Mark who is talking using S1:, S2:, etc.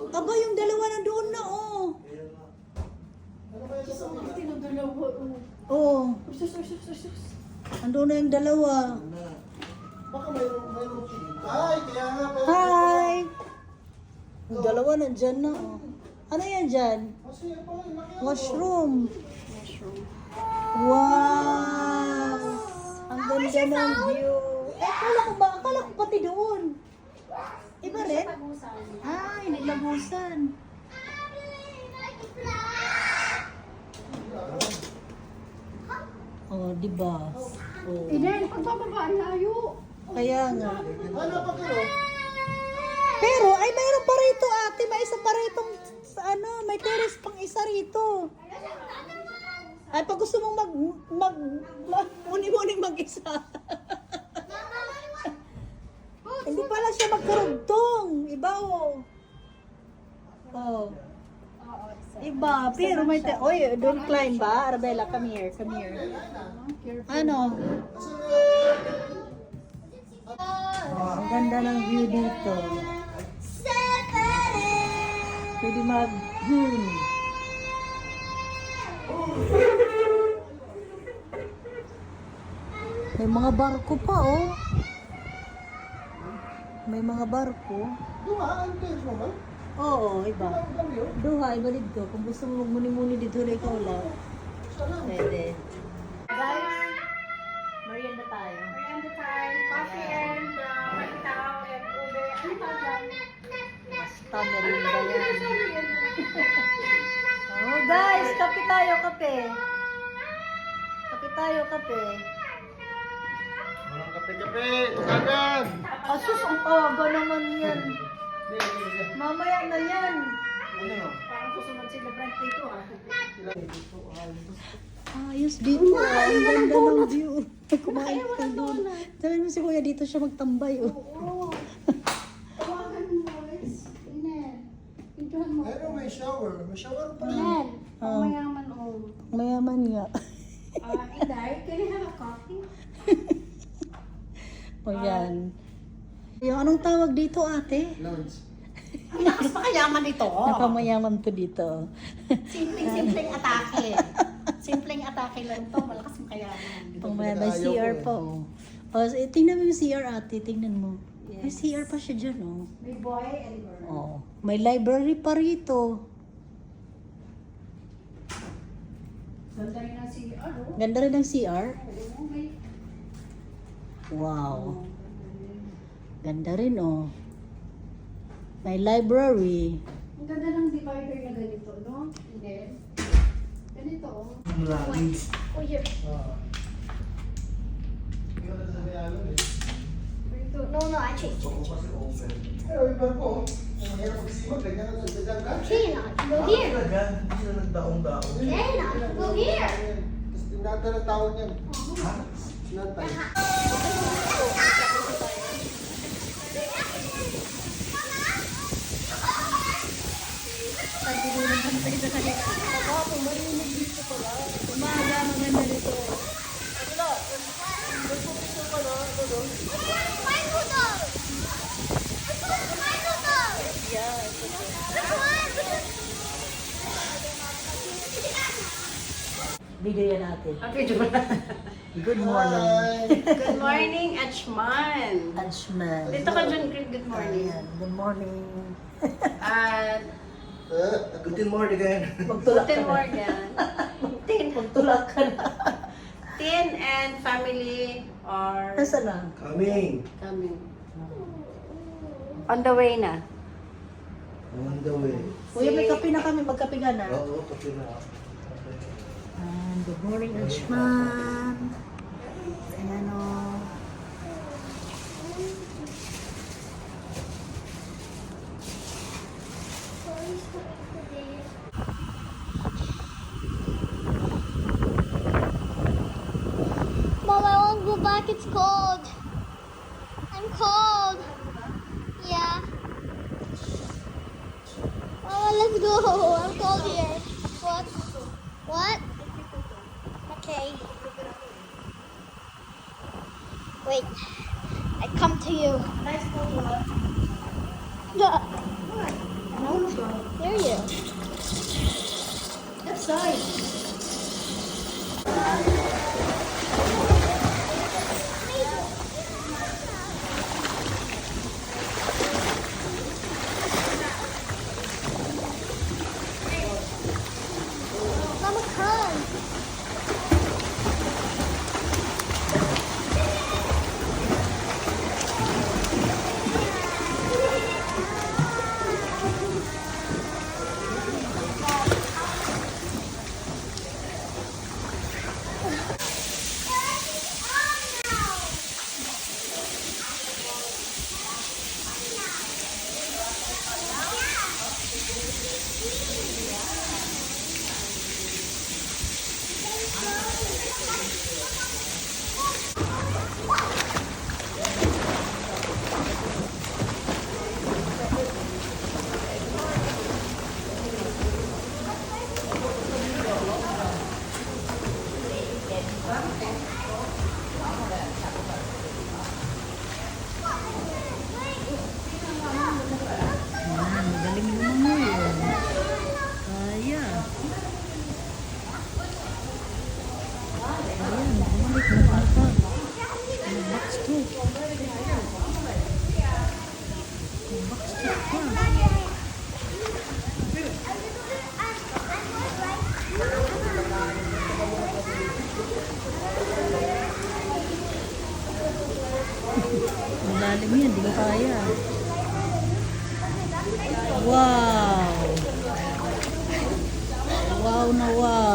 S1: Aba, yung dalawa nandoon na, oh. Oo. Andun na yung dalawa.
S2: Baka mayroong ay, kaya nga pala.
S1: Hi! Yung dalawa nandyan na, oh. Ano yan dyan? Washroom. Wow! Ang ganda ng view. Eh, akala ko pati doon. Iba rin? Ay, nilabusan. Oh, di ba? Oh.
S3: Eden, pagbababa ang layo.
S1: Kaya nga.
S2: Ano pa kayo?
S1: Pero, ay, mayroon pa rito, ate. May isa pa rito. May terrace pang isa rito. Ay, pag gusto mong muni-muning mag-isa. Hindi pala siya magkarugtong. Iba, oh. Oh. Iba, pero may oy, don't climb ba? Arabella, come here, come here. Ano? Oh, ang ganda ng view dito. Pwede May mga barko pa, oh. May mga barko.
S2: Dumaan kayo naman.
S1: Oo, iba. Duha, ibalid ko. Kung gusto mo magmuni-muni dito rin ikaw lang. Pwede. Guys, merienda tayo.
S3: Merienda time, coffee and matitaw and ube. Ano pa dyan?
S1: Basta merienda yan. Oh, guys, kape tayo, kape. Kape tayo, kape.
S2: Walang kape-kape. Tukagan.
S1: Asus, ang aga naman yan. Mamaya na yan.
S2: Ano yun?
S3: Parang susunod sila Brent dito ah.
S1: Ayos dito, ah. Ang ganda ng view. Kumain ka doon. Sabi mo si Kuya dito siya magtambay, oh.
S3: Oo. Tawagan mo guys. Inen. Pintuhan mo.
S2: Pero may shower. May shower pa.
S3: Inen.
S1: Ah.
S3: Mayaman oh.
S1: Mayaman nga.
S3: Inday, can you have a coffee?
S1: O yan. Yung anong tawag dito, ate?
S2: Lounge.
S3: Ang lakas pa kayaman ito.
S1: Napamayaman to dito.
S3: Simpleng atake. Simpleng atake lang to. Malakas makayaman.
S1: May CR pa, oh. O, tingnan mo yung CR, ate. Tingnan mo. May
S3: Yes.
S1: CR pa siya dyan, oh.
S3: May boy and girl.
S1: Oh. May library pa rito.
S3: Ganda rin ang CR oh.
S1: Ganda rin ng CR.
S3: Oo, may...
S1: Wow. Ganda rin, oh. May library.
S3: Ang ganda ng divider na ganito, no? Hindi. Ganito oh.
S2: Maraming.
S3: Oh, here.
S2: Hindi ko na sabi alam eh.
S3: No, I changed.
S2: Ako kasi open. Pero iba ko. Ang hirap magsimag. Ganyan ang sasadang ka.
S3: Go here.
S2: Talaga. Hindi na nagdaong-daong.
S3: Go here.
S2: Tapos tinata na tao niyan. Ha? Sinantay.
S1: Umaga, maganda dito. Video yan natin. Good morning.
S3: Good morning, Achman.
S1: Ajman.
S3: Dito ka, John Green. Good morning.
S1: Ayan, good morning.
S3: At
S2: Good morning again.
S1: Magtulak ka
S3: Guten
S1: na.
S3: Morgen. Tin.
S1: Magtulak ka na.
S3: Tin and family are
S1: Nasaan na?
S2: Coming.
S3: coming. On the way na.
S2: On the way.
S1: Kuya, may kape na kami. Magkape ka na.
S2: Oo, kasi na.
S1: Good morning, Ajman. Ayan o.
S4: Mom, I want to go back. It's cold. I'm cold. Yeah. Mama, let's go. I'm cold here. What? What? Okay. Wait. I come to you.
S3: Nice photo.
S4: The There you.
S3: Left side.
S4: Mama, come.
S1: Yan, magaling naman yun. Kaya. Ayan, bumalik na pa. Ano, box to. Box to pa. Malalim yan, di ko kaya. Wow! Wow na wow!